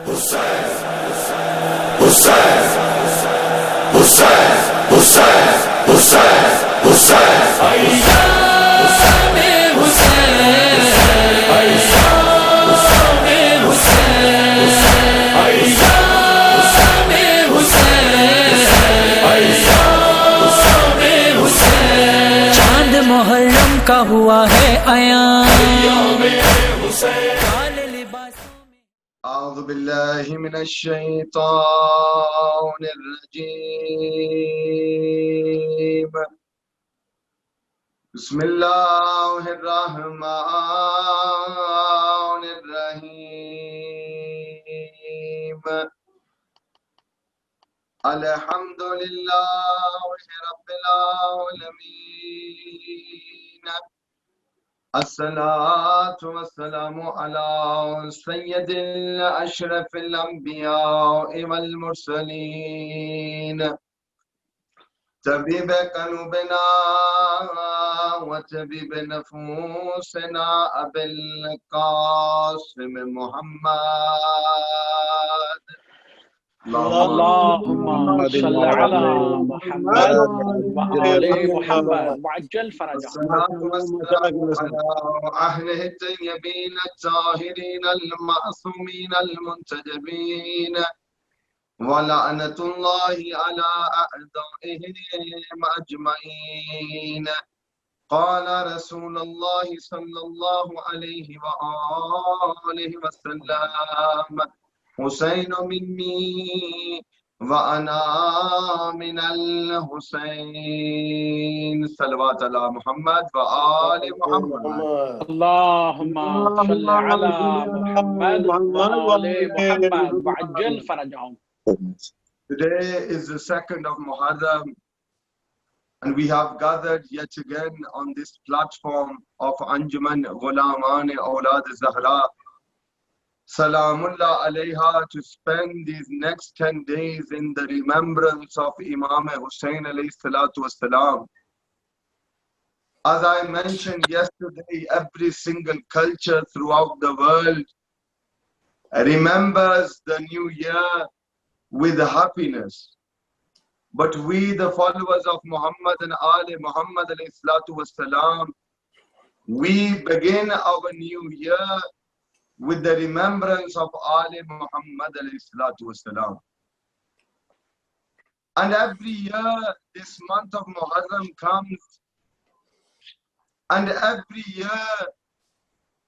Hussain, Hussain, Hussain, Hussain, Hussain, Hussain, Ayyam-e Hussain, Ayyam-e Hussain, Ayyam-e Hussain, Ayyam-e Hussain. चांद मुहर्रम का हुआ है अयाम-ए Hussain. أعوذ بالله من الشيطان الرجيم. بسم الله الرحمن الرحيم. الحمد لله رب العالمين. الصلاة والسلام على سيد الأشرف الأنبياء والمرسلين طبيب قلوبنا وطبيب نفوسنا أبي القاسم محمد. اللهم صل على محمد وآل محمد وعجل فرجهم. والصلاة والسلام على أهله الطيبين الطاهرين المعصومين المنتجبين ولعنة الله على أعدائهم أجمعين. قال رسول الله صلى الله عليه وآله وسلم: حسين مني وأنا من الحسين. صلوات على محمد وآل محمد. اللهم صل على محمد وآل محمد وعجل فرجهم. Today is the 2nd of Muharram, and we have gathered yet again on this platform of Anjuman Ghulamane Awlad Zahra Salamullah alayha to spend these next 10 days in the remembrance of Imam Hussain alayhi salatu wasalam. As I mentioned yesterday, every single culture throughout the world remembers the new year with happiness. But we, the followers of Muhammad and Ali Muhammad alayhi salatu wasalam, we begin our new year with the remembrance of Ali Muhammad alayhi salatu wasalam. And every year this month of Muharram comes, and every year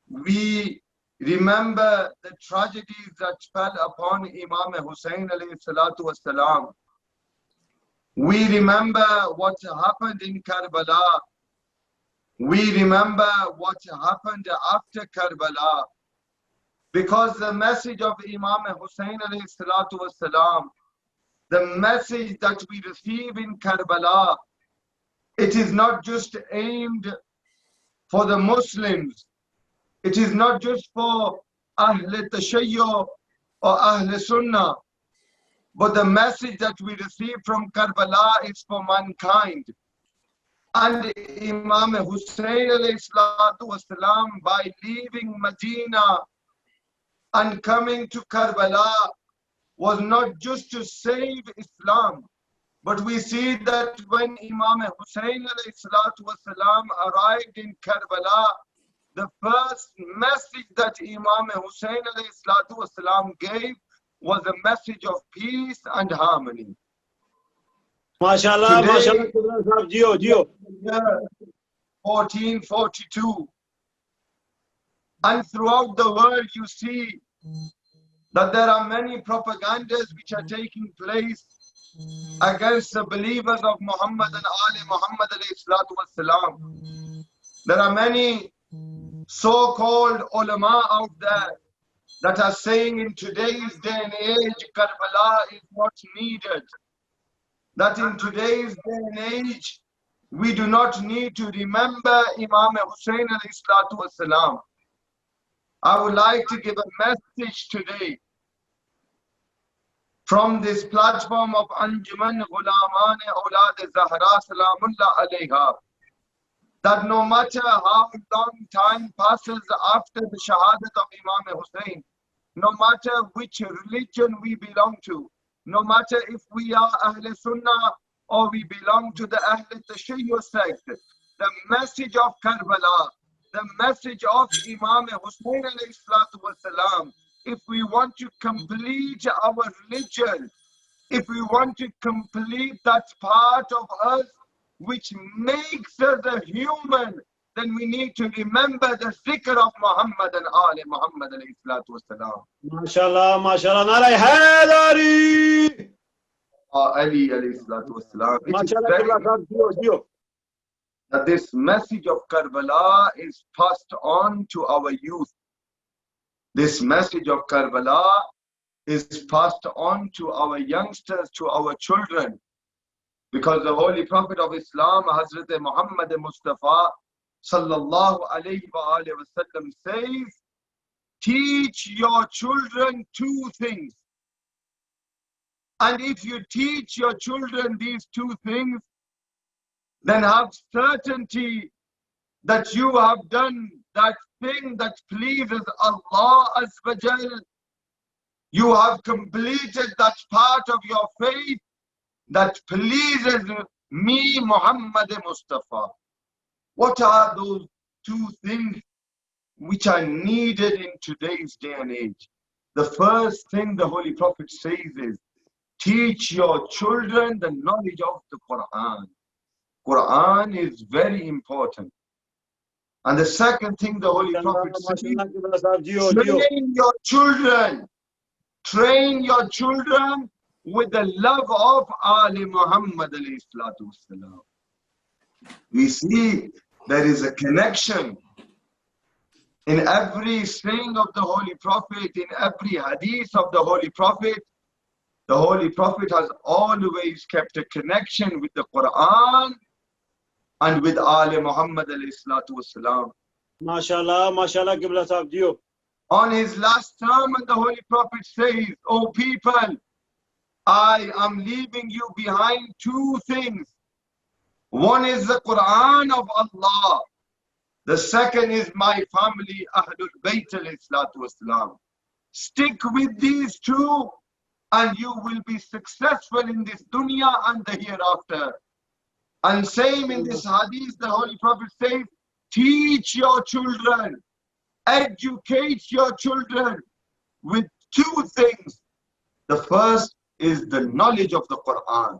we remember the tragedies that fell upon Imam Hussain alayhi salatu wasalam. We remember what happened in Karbala. We remember what happened after Karbala. Because the message of Imam Hussain alayhi salatu wasalam, the message that we receive in Karbala, it is not just aimed for the Muslims. It is not just for Ahl Tashayyu or Ahl Sunnah. But the message that we receive from Karbala is for mankind. And Imam Hussain alayhi salatu wasalam, by leaving Medina and coming to Karbala, was not just to save Islam, but we see that when Imam Hussain alayhi salatu wasalam arrived in Karbala, the first message that Imam Hussain alayhi salatu wasalam gave was a message of peace and harmony. MashaAllah, Today, Jio. 1442. And throughout the world, you see that there are many propagandas which are taking place against the believers of Muhammad and Ali Muhammad alayhi salatu wasalam. There are many so-called ulama out there that are saying in today's day and age, Karbala is not needed. That in today's day and age, we do not need to remember Imam Hussain alayhi salatu wasalam. I would like to give a message today from this platform of Anjuman Ghulamane Awlad Zahra Salamullah alayha, that no matter how long time passes after the Shahadat of Imam Hussain, no matter which religion we belong to, no matter if we are Ahl Sunnah or we belong to the Ahl Tashayyu sect, the message of Karbala, the message of Imam Hussain alayhi salatu wasalam, if we want to complete our religion, if we want to complete that part of us which makes us a human, then we need to remember the zikr of Muhammad and Ali Muhammad alayhi salatu wasalam. MashaAllah, MashaAllah, Narai Haidari. Ali alayhi salatu wasalam. It is very that this message of Karbala is passed on to our youth. This message of Karbala is passed on to our youngsters, to our children. Because the Holy Prophet of Islam, Hazrat Muhammad Mustafa sallallahu alayhi wa sallam says, teach your children two things. And if you teach your children these two things, then have certainty that you have done that thing that pleases Allah Azza wa Jal. You have completed that part of your faith that pleases me, Muhammad Mustafa. What are those two things which are needed in today's day and age? The first thing the Holy Prophet says is, teach your children the knowledge of the Quran. Quran is very important. And the second thing the Holy Prophet says, train your children with the love of Ali Muhammad alayhi salatu wasalam. We see there is a connection in every saying of the Holy Prophet, in every hadith of the Holy Prophet. The Holy Prophet has always kept a connection with the Quran and with Ali Muhammad alayhi salatu wasalam. MashaAllah, MashaAllah, Qibla Sahib Jiyo. On his last sermon, the Holy Prophet says, "O people, I am leaving you behind two things. One is the Quran of Allah. The second is my family, Ahlul Bayt alayhi salatu wasalam. Stick with these two and you will be successful in this dunya and the hereafter." And same in this hadith, the Holy Prophet says, teach your children, educate your children with two things. The first is the knowledge of the Quran.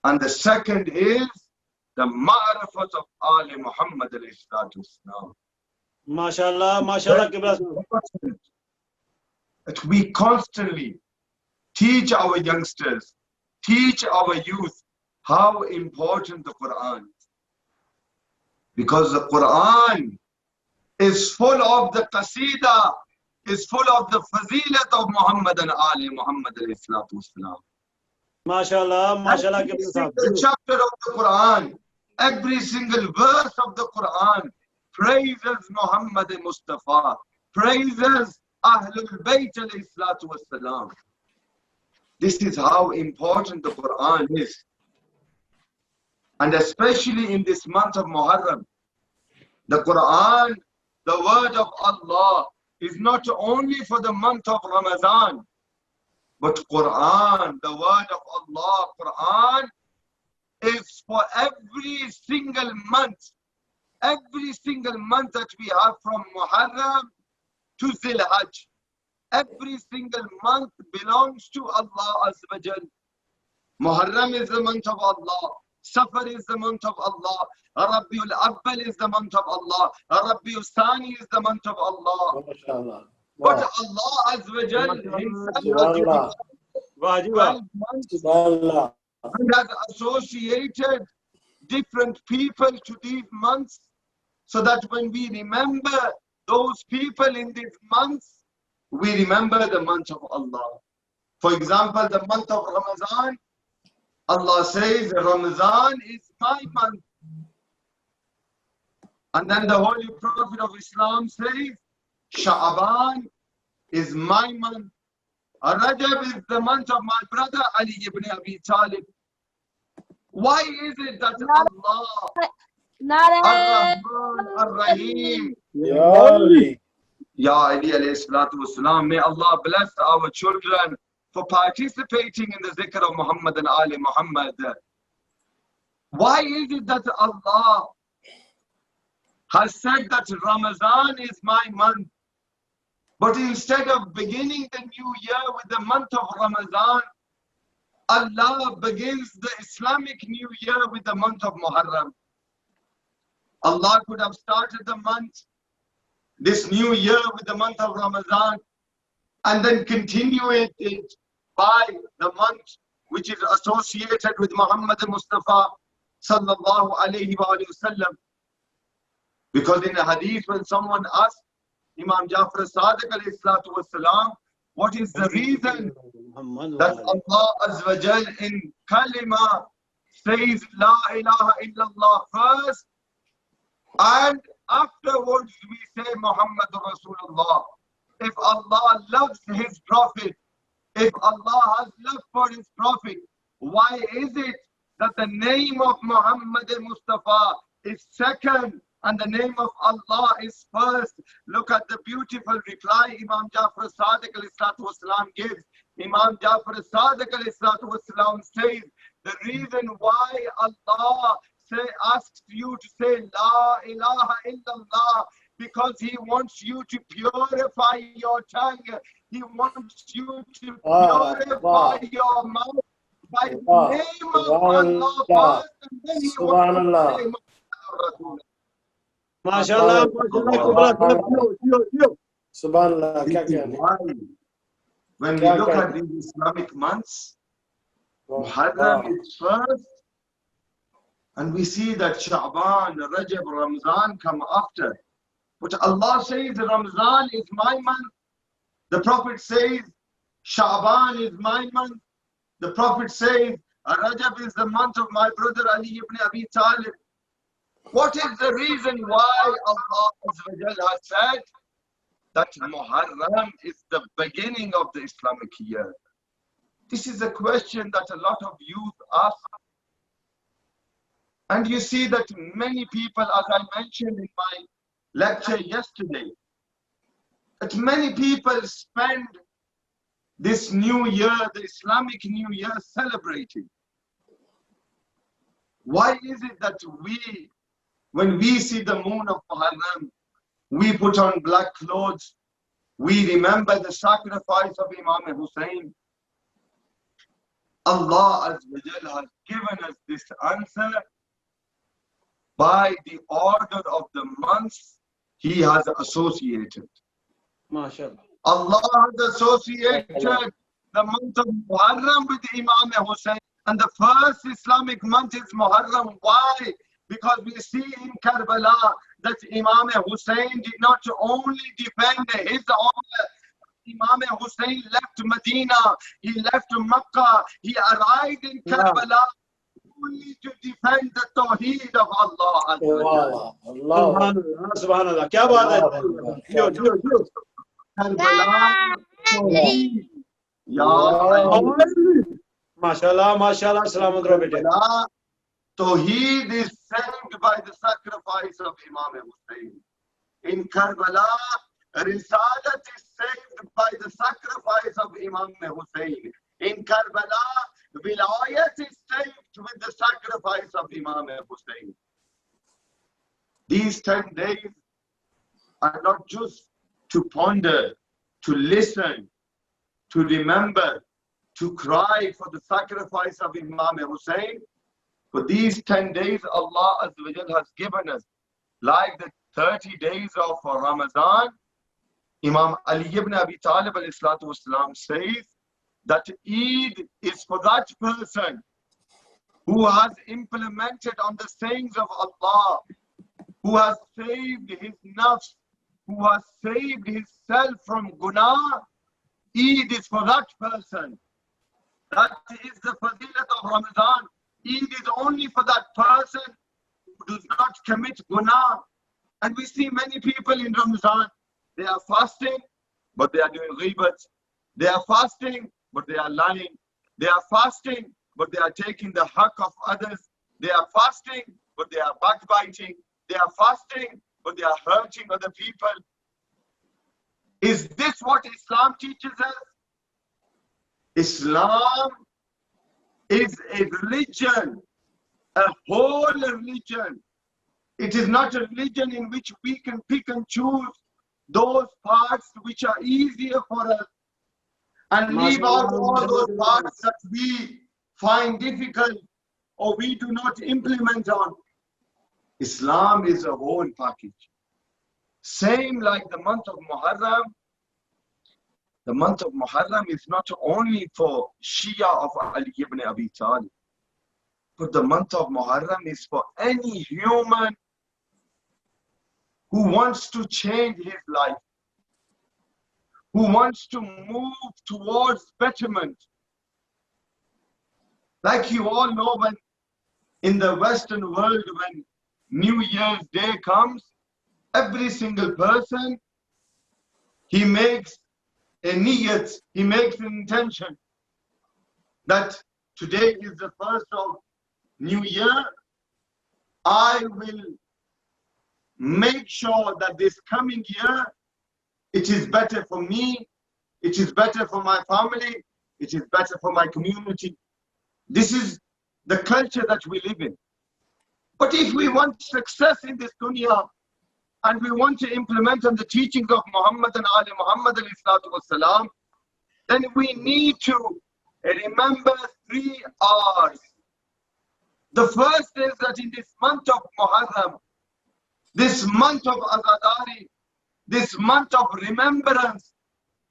And the second is the ma'rifat of Ali Muhammad alayhi salatu wasalam. MashaAllah, MashaAllah, Qibla Sahib. That we constantly teach our youngsters, teach our youth how important the Quran is. Because the Quran is full of the qasida, is full of the fazilat of Muhammad and Ali Muhammad alayhi salatu wasalam. MashaAllah, MashaAllah, Every Qibla Sahib. single chapter of the Quran, every single verse of the Quran praises Muhammad Mustafa, praises Ahlul Bayt alayhi salatu wasalam. This is how important the Quran is. And especially in this month of Muharram, the Quran, the word of Allah, is not only for the month of Ramadan, but Quran, the word of Allah, Quran, is for every single month that we have from Muharram to Zil Hajj. Every single month belongs to Allah Azza wa Jal. Muharram is the month of Allah. Safar is the month of Allah. Rabiul Awwal is the month of Allah. Rabiul Thani is the month of Allah. But Allah Azza wa Jal himself and has associated different people to these months, so that when we remember those people in these months, we remember the month of Allah. For example, the month of Ramadan, Allah says Ramadan is my month. And then the Holy Prophet of Islam says Sha'aban is my month. Rajab is the month of my brother Ali ibn Abi Talib. Why is it that Allah Ar-Rahman, Ar-Rahim, Ya Ali alayhi salatu wasalam, may Allah bless our children for participating in the zikr of Muhammad and Ali Muhammad. Why is it that Allah has said that Ramadan is my month, but instead of beginning the new year with the month of Ramadan, Allah begins the Islamic New Year with the month of Muharram? Allah could have started the month, this new year, with the month of Ramadan, and then continue it by the month which is associated with Muhammad Mustafa sallallahu alayhi wa sallam. Because in a hadith, when someone asked Imam Jafar Sadiq alayhi salatu wasalam, what is the reason that Allah Azza wa Jal in kalima says La ilaha illallah first, and afterwards we say Muhammadur Rasulullah? If Allah loves His Prophet, if Allah has love for His Prophet, why is it that the name of Muhammad Mustafa is second and the name of Allah is first? Look at the beautiful reply Imam Jafar Sadiq al-Islam gives. Imam Jafar Sadiq al-Islam says, the reason why Allah asks you to say La ilaha illallah, because He wants you to purify your tongue. He wants you to purify your mouth by the name of Allah first, and then He wants you to say Rasul. MashaAllah, MashaAllah. Subhanallah. When we look at these Islamic months, Muharram is first, and we see that Sha'ban, Rajab, Ramzan come after. But Allah says Ramzan is my month. The Prophet says Sha'ban is my month. The Prophet says Rajab is the month of my brother Ali ibn Abi Talib. What is the reason why Allah has said that Muharram is the beginning of the Islamic year? This is a question that a lot of youth ask. And you see that many people, as I mentioned in my lecture yesterday, that many people spend this new year, the Islamic New Year, celebrating. Why is it that when we see the moon of Muharram, we put on black clothes, we remember the sacrifice of Imam Hussain? Allah Azza wa Jal has given us this answer by the order of the months He has associated. MashaAllah. Allah has associated the month of Muharram with Imam Hussain, and the first Islamic month is Muharram. Why? Because we see in Karbala that Imam Hussain did not only defend his honor. Imam Hussain left Medina, he left Makkah, he arrived in Karbala only to defend the Tawheed of Allah. Subhanallah, Subhanallah. Kya baat hai? Karbala, Tawheed. Ya Allah. MashaAllah, MashaAllah. Salamat raho bete. Karbala, Tawheed is saved by the sacrifice of Imam Hussain. In Karbala, Risalat is saved by the sacrifice of Imam Hussain. In Karbala, Vilayat is saved with the sacrifice of Imam Hussain. These 10 days are not just to ponder, to listen, to remember, to cry for the sacrifice of Imam Hussain. For these 10 days Allah Azza wa Jal has given us, like the 30 days of Ramadan. Imam Ali ibn Abi Talib al-Islam says that Eid is for that person who has implemented on the sayings of Allah, who has saved his nafs, who has saved himself from guna. Eid is for that person. That is the fadilat of Ramadan. Eid is only for that person who does not commit guna. And we see many people in Ramadan, they are fasting, but they are doing ghibat. They are fasting, but they are lying. They are fasting, but they are taking the haqq of others. They are fasting, but they are backbiting. They are fasting, but they are hurting other people. Is this what Islam teaches us? Islam is a religion, a whole religion. It is not a religion in which we can pick and choose those parts which are easier for us and leave out all those parts that we find difficult or we do not implement on. Islam is a whole package. Same like the month of Muharram. The month of Muharram is not only for Shia of Ali ibn Abi Talib, but the month of Muharram is for any human who wants to change his life, who wants to move towards betterment. Like you all know, when in the Western world, when New Year's Day comes, every single person, he makes a niyat, he makes an intention that today is the first of New Year. I will make sure that this coming year, it is better for me, it is better for my family, it is better for my community. This is the culture that we live in. But if we want success in this dunya, and we want to implement on the teachings of Muhammad and Ali Muhammad alayhi salatu wasalam, then we need to remember 3 R's. The first is that in this month of Muharram, this month of Azadari, this month of remembrance,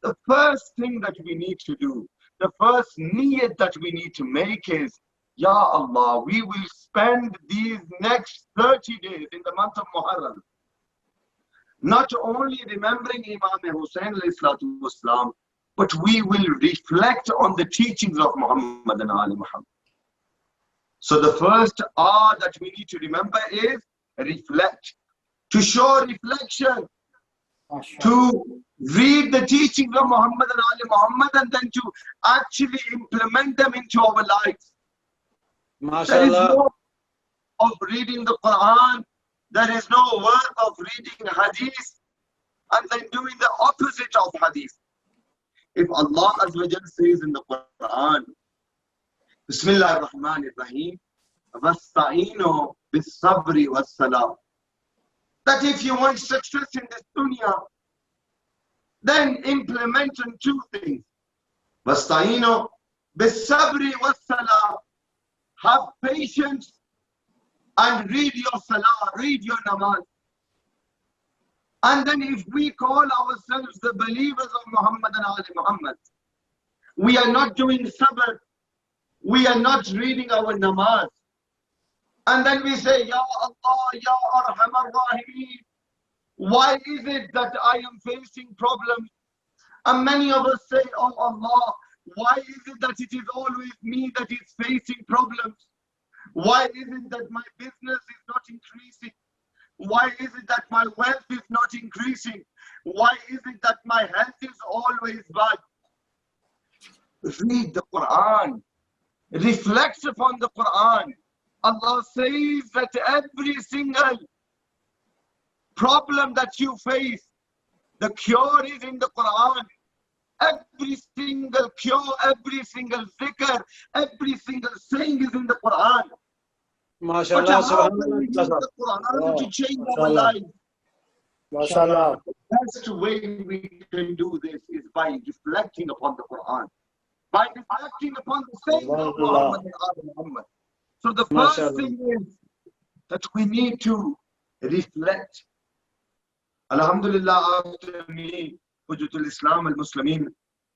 the first thing that we need to do, the first niyat that we need to make is, Ya Allah, we will spend these next 30 days in the month of Muharram not only remembering Imam Hussain alayhi salatu wasalam, but we will reflect on the teachings of Muhammad and Ali Muhammad. So the first R that we need to remember is reflect. To show reflection, to read the teachings of Muhammad and Ali Muhammad, and then to actually implement them into our lives. There is no of reading the Quran, there is no work of reading Hadith and then doing the opposite of Hadith. If Allah Azza wa Jal says in the Quran, Bismillah ar-Rahman ar-Rahim, Vasta'inu bis-sabri was-salam, that if you want success in this dunya, then implement on 2 things. Vasta'inu bis-sabri was-salam, have patience and read your salah, read your namaz. And then if we call ourselves the believers of Muhammad and Ali Muhammad, we are not doing sabr, we are not reading our namaz. And then we say, Ya Allah, Ya Arhamar Rahimeen, why is it that I am facing problems? And many of us say, oh Allah, why is it that it is always me that is facing problems? Why is it that my business is not increasing? Why is it that my wealth is not increasing? Why is it that my health is always bad? Read the Quran. Reflect upon the Quran. Allah says that every single problem that you face, the cure is in the Quran. Every single cure, every single zikr, every single saying is in the Quran. MashaAllah, But how can we use the Quran to change our lives? MashaAllah. The best way we can do this is by reflecting upon the Quran. By reflecting upon the saying of Muhammad and Ali Muhammad. So the first thing is that we need to reflect. Alhamdulillah, after me, Hujjatul Islam al-Muslimin,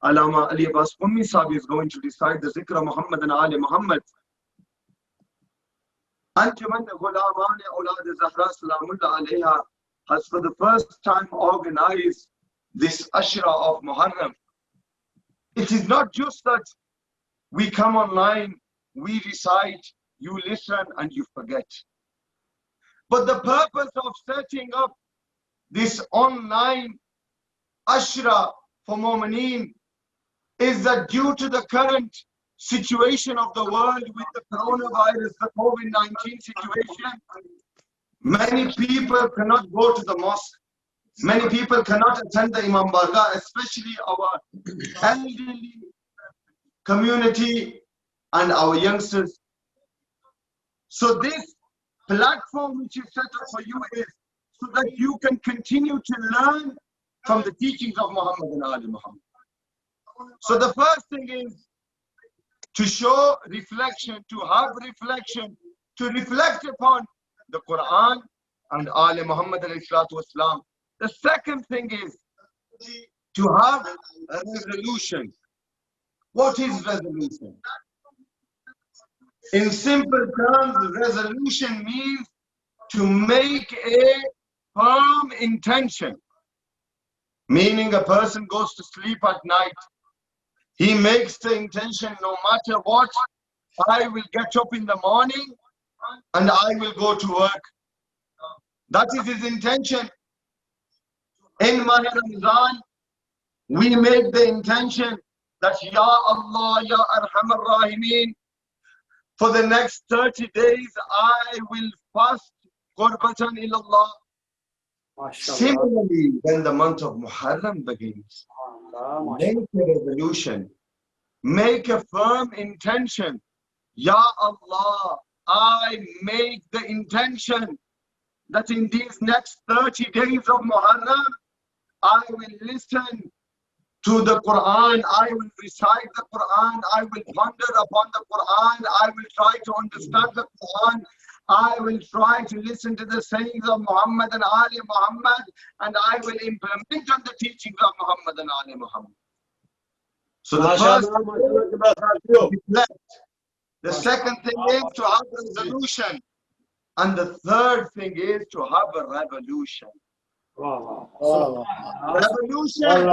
Allama Ali Abbas Ummi Sahib is going to recite the zikr of Muhammad and Ali Muhammad. Anjuman Ghulamane Aulad Zahra Salamullah Alayha has for the first time organized this Ashra of Muharram. It is not just that we come online, we recite, you listen and you forget. But the purpose of setting up this online Ashra for Mu'mineen is that due to the current situation of the world with the coronavirus, the COVID-19 situation, many people cannot go to the mosque. Many people cannot attend the Imam Bargah, especially our elderly community and our youngsters. So this platform which is set up for you is so that you can continue to learn from the teachings of Muhammad and Ali Muhammad. So the first thing is to show reflection, to have reflection, to reflect upon the Quran and Ali Muhammad alayhi salatu wasalam. The second thing is to have a resolution. What is resolution? In simple terms, resolution means to make a firm intention. Meaning a person goes to sleep at night. He makes the intention, no matter what, I will get up in the morning and I will go to work. That is his intention. In Maha Ramzan, we make the intention that Ya Allah, Ya Arhamar Rahimeen, for the next 30 days I will fast Qurbatan ilallah. Similarly, when the month of Muharram begins, make a resolution, make a firm intention. Ya Allah, I make the intention that in these next 30 days of Muharram, I will listen to the Quran, I will recite the Quran, I will ponder upon the Quran, I will try to understand the Quran, I will try to listen to the sayings of Muhammad and Ali Muhammad, and I will implement on the teachings of Muhammad and Ali Muhammad. So the first thing is reflect. The second thing is to have a resolution. And the third thing is to have a revolution. Revolution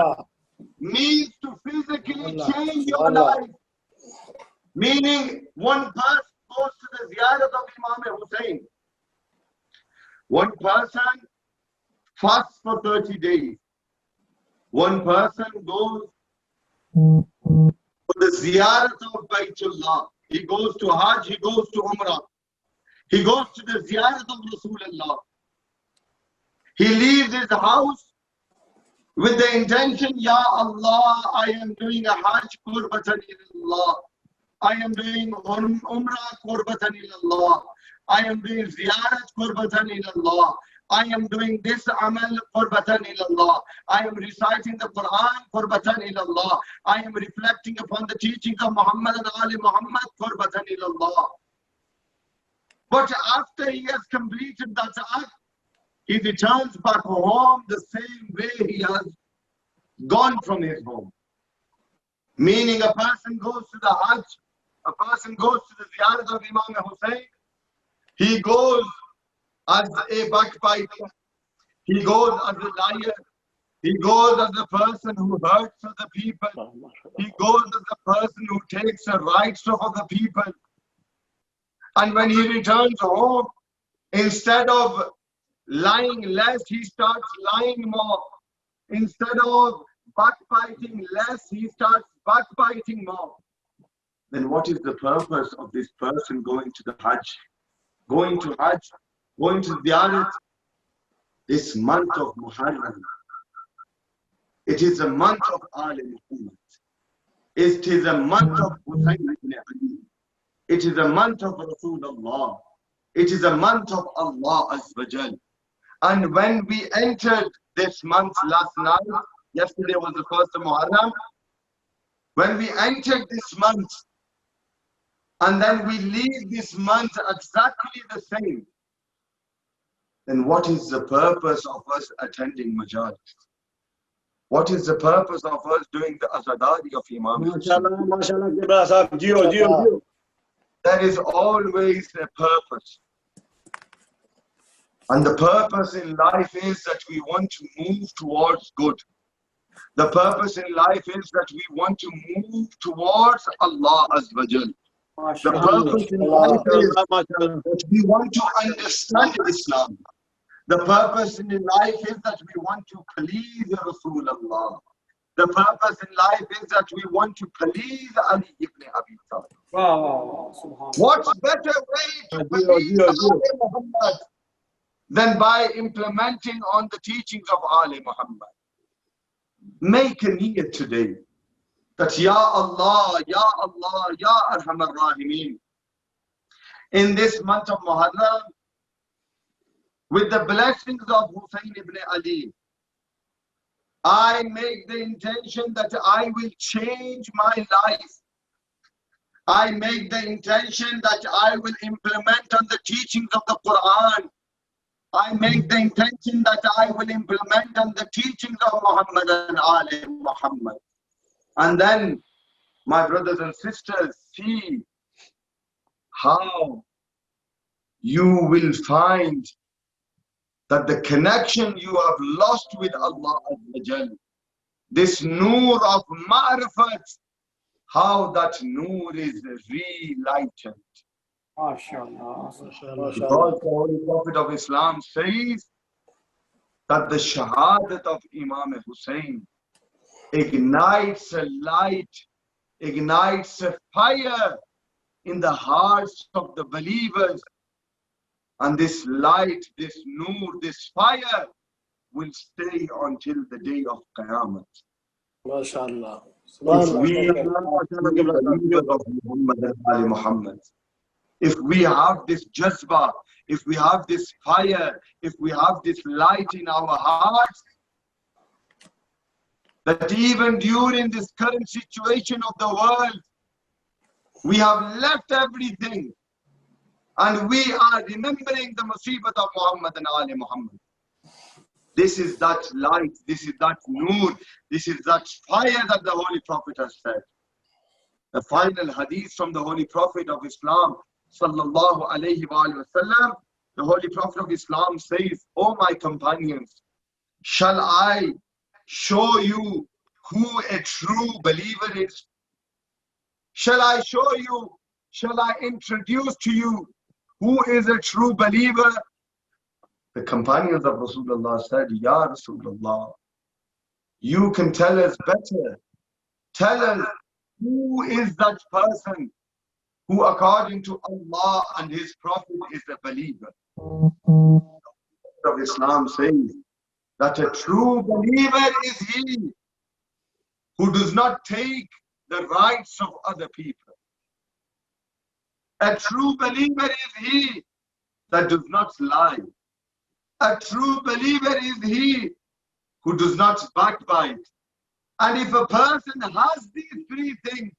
means to physically change your life. Meaning one person goes to the ziyarat of Imam Hussain. One person fasts for 30 days. One person goes for the ziyarat of Baytullah. He goes to Hajj, he goes to Umrah. He goes to the ziyarat of Rasulullah. He leaves his house with the intention, Ya Allah, I am doing a Hajj Qurbatan ilallah. I am doing Umrah Qurbatan ilallah. I am doing Ziyarat Qurbatan ilallah. I am doing this Amal Qurbatan ilallah. I am reciting the Quran Qurbatan ilallah. I am reflecting upon the teachings of Muhammad and Ali Muhammad Qurbatan ilallah. But after he has completed that act, he returns back home the same way he has gone from his home. Meaning a person goes to the Hajj, a person goes to the ziyarat of Imam Hussain, he goes as a backbiter, he goes as a liar, he goes as a person who hurts other people, he goes as a person who takes the rights of other people. And when he returns home, instead of lying less, he starts lying more. Instead of backbiting less, he starts backbiting more. Then what is the purpose of this person going to the Hajj? Going to Hajj, going to Ziyarat, this month of Muharram. It is a month of Ali Muhammad. It is a month of Hussain ibn Ali. It is a month of Rasulullah. It is a month of Allah Azza wa Jal. And when we entered this month last night, yesterday was the first of Muharram, when we entered this month, and then we leave this month exactly the same, then what is the purpose of us attending Majlis? What is the purpose of us doing the Azadari of Imam? There is always a purpose. And the purpose in life is that we want to move towards good. The purpose in life is that we want to move towards Allah Azza wa Jal. The purpose in life is that we want to understand Islam. The purpose in life is that we want to please Rasulullah. The purpose in life is that we want to please Ali ibn Abi Talib. What better way to please Ali Muhammad than by implementing on the teachings of Ali Muhammad. Make a niyyah today that Ya Allah, Ya Allah, Ya Arhamar Rahimeen, in this month of Muharram, with the blessings of Hussain ibn Ali, I make the intention that I will change my life. I make the intention that I will implement on the teachings of the Quran. I make the intention that I will implement on the teachings of Muhammad and Ali Muhammad. And then, my brothers and sisters, see how you will find that the connection you have lost with Allah Azza Jal, this noor of ma'rifat, how that noor is relightened. MashaAllah. Because the Holy Prophet of Islam says that the shahadat of Imam Hussain ignites a light, ignites a fire in the hearts of the believers. And this light, this noor, this fire will stay until the day of Qiyamah. MashaAllah. If we are believers of Muhammad and Ali Muhammad, if we have this jazba, if we have this fire, if we have this light in our hearts, that even during this current situation of the world, we have left everything and we are remembering the musibat of Muhammad and Ali Muhammad. This is that light, this is that noor, this is that fire that the Holy Prophet has said. The final hadith from the Holy Prophet of Islam, sallallahu alayhi wa sallam, the Holy Prophet of Islam says, "O my companions, shall I show you who a true believer is? Shall I show you, shall I introduce to you who is a true believer?" The companions of Rasulullah said, "Ya Rasulullah, you can tell us better. Tell us, who is that person who according to Allah and His Prophet is a believer?" The Prophet of Islam says that a true believer is he who does not take the rights of other people. A true believer is he that does not lie. A true believer is he who does not backbite. And if a person has these three things,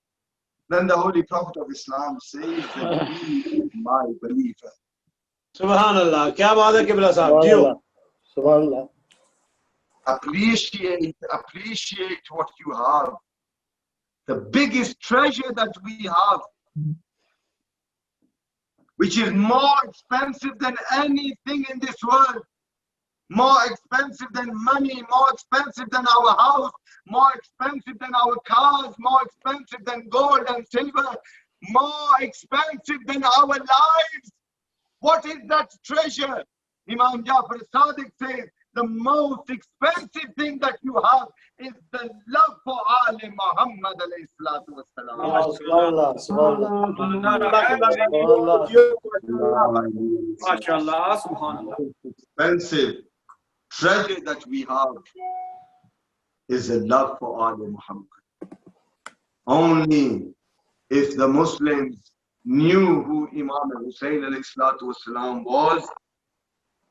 then the Holy Prophet of Islam says that he is my believer. Subhanallah. Kya baat hai Qibla Sahab? Jiyo. Subhanallah. Appreciate what you have. The biggest treasure that we have, which is more expensive than anything in this world, more expensive than money, more expensive than our house, more expensive than our cars, more expensive than gold and silver, more expensive than our lives. What is that treasure? Imam Jafar Sadiq says, the most expensive thing that you have is the love for Ali Muhammad alayhi salatu wassalam. Subhanallah. MashaAllah. Subhanallah. Expensive treasure that we have is the love for Ali Muhammad. Only if the Muslims knew who Imam Hussain alayhi salatu wassalam was,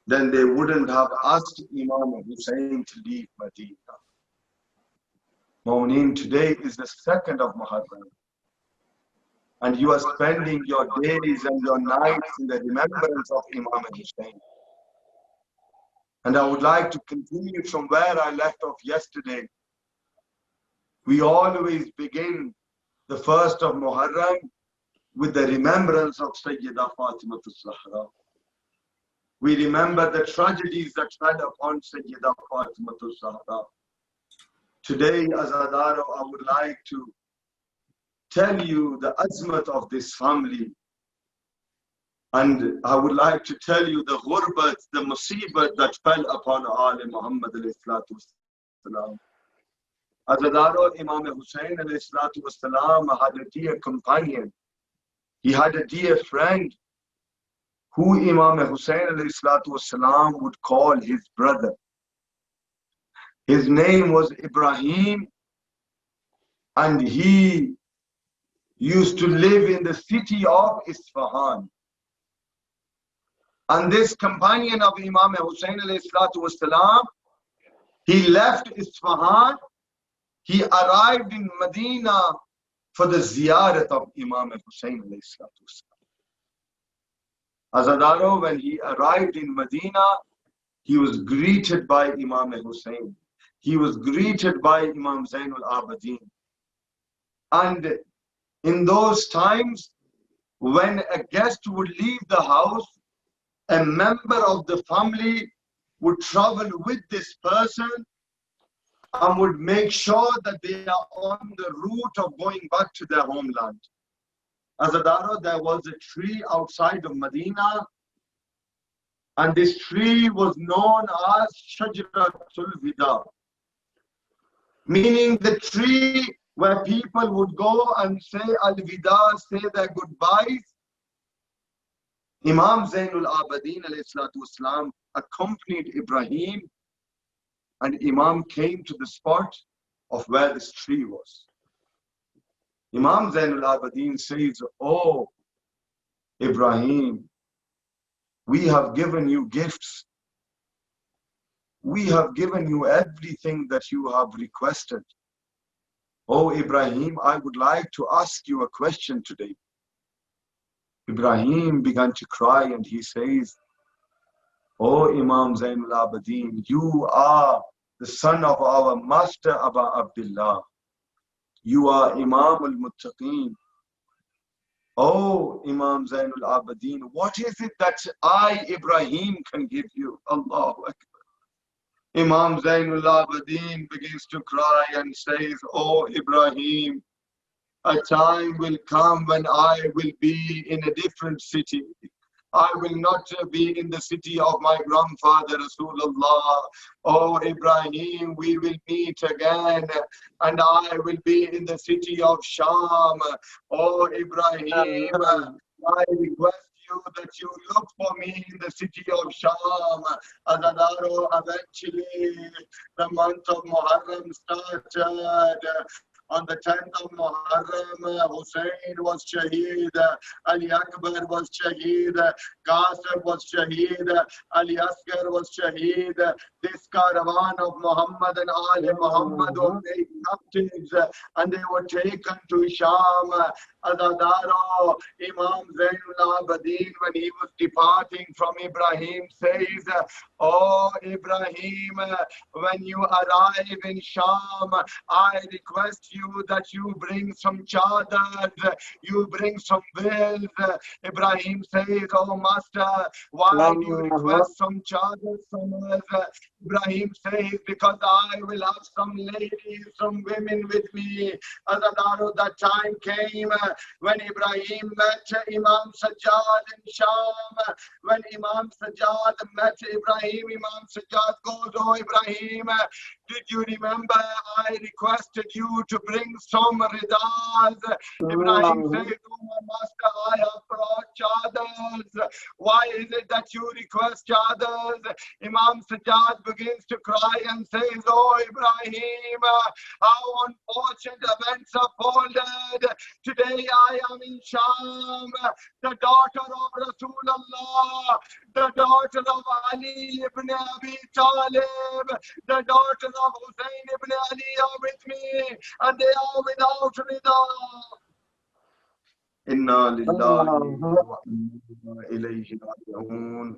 then they wouldn't have asked Imam Hussain to leave Medina. Mawnin, today is the 2nd of Muharram, and you are spending your days and your nights in the remembrance of Imam Hussain. And I would like to continue from where I left off yesterday. We always begin the 1st of Muharram with the remembrance of Sayyidah Fatimatul Zahra. We remember the tragedies that fell upon Sayyidah Fatimatul Zahra. Today, Azadaro, I would like to tell you the azmat of this family. And I would like to tell you the ghurbat, the musibat that fell upon Ali Muhammad alayhi salatu wassalam. Azadaro, Imam Hussain alayhi salatu wassalam had a dear companion. He had a dear friend. who Imam Hussain alayhi salatu wasalam would call his brother. His name was Ibrahim, and he used to live in the city of Isfahan. And this companion of Imam Hussain alayhi salatu wasalam, he left Isfahan, he arrived in Medina for the ziyarat of Imam Hussain alayhi salatu wasalam. Azadaro, when he arrived in Medina, he was greeted by Imam Hussain. He was greeted by Imam Zainul Abidin. And in those times, when a guest would leave the house, a member of the family would travel with this person and would make sure that they are on the route of going back to their homeland. Azadaro, there was a tree outside of Medina, and this tree was known as Shajaratul Vida, meaning the tree where people would go and say Al-Vida, say their goodbyes. Imam Zainul Abidin alayhi salatu wasalam accompanied Ibrahim, and Imam came to the spot of where this tree was. Imam Zainul Abidin says, "Oh, Ibrahim, we have given you gifts. We have given you everything that you have requested. Oh, Ibrahim, I would like to ask you a question today." Ibrahim began to cry and he says, "Oh, Imam Zainul Abidin, you are the son of our master Aba Abdullah. You are Imam al-Muttaqeen. Oh, Imam Zainul Abidin, what is it that I, Ibrahim, can give you?" Allahu Akbar. Imam Zainul Abidin begins to cry and says, "Oh, Ibrahim, a time will come when I will be in a different city. I will not be in the city of my grandfather Rasulullah. Oh, Ibrahim, we will meet again, and I will be in the city of Sham. Oh, Ibrahim, I request you that you look for me in the city of Sham." Azadaro, eventually the month of Muharram started. On the 10th of Muharram, Hussain was Shaheed, Ali Akbar was Shaheed, Qasim was Shaheed, Ali Asghar was Shaheed. This caravan of Muhammad and Ali Muhammad were made captives, and they were taken to Sham. Azadaro, Imam Zainul Abidin, when he was departing from Ibrahim, says, "Oh, Ibrahim, when you arrive in Sham, I request you that you bring some chadars, you bring some veils." Ibrahim says, "Oh, Master, why do you request some chadars from us?" Ibrahim says, "Because I will have some ladies, some women with me." Azadaro, that time came when Ibrahim met Imam Sajjad in Sham. When Imam Sajjad met Ibrahim, Imam Sajjad goes, "Oh, Ibrahim, did you remember I requested you to bring some ridas?" Ibrahim says, "Oh, my master, I have brought chadars. Why is it that you request chadars?" Imam Sajjad begins to cry and says, "Oh, Ibrahim, how unfortunate events unfolded. Today I am in Sham, the daughter of Rasulullah, the daughter of Ali ibn Abi Talib, the daughter of Hussain ibn Ali are with me, and they are without rida." Inna lillahi wa inna ilayhi raji'un.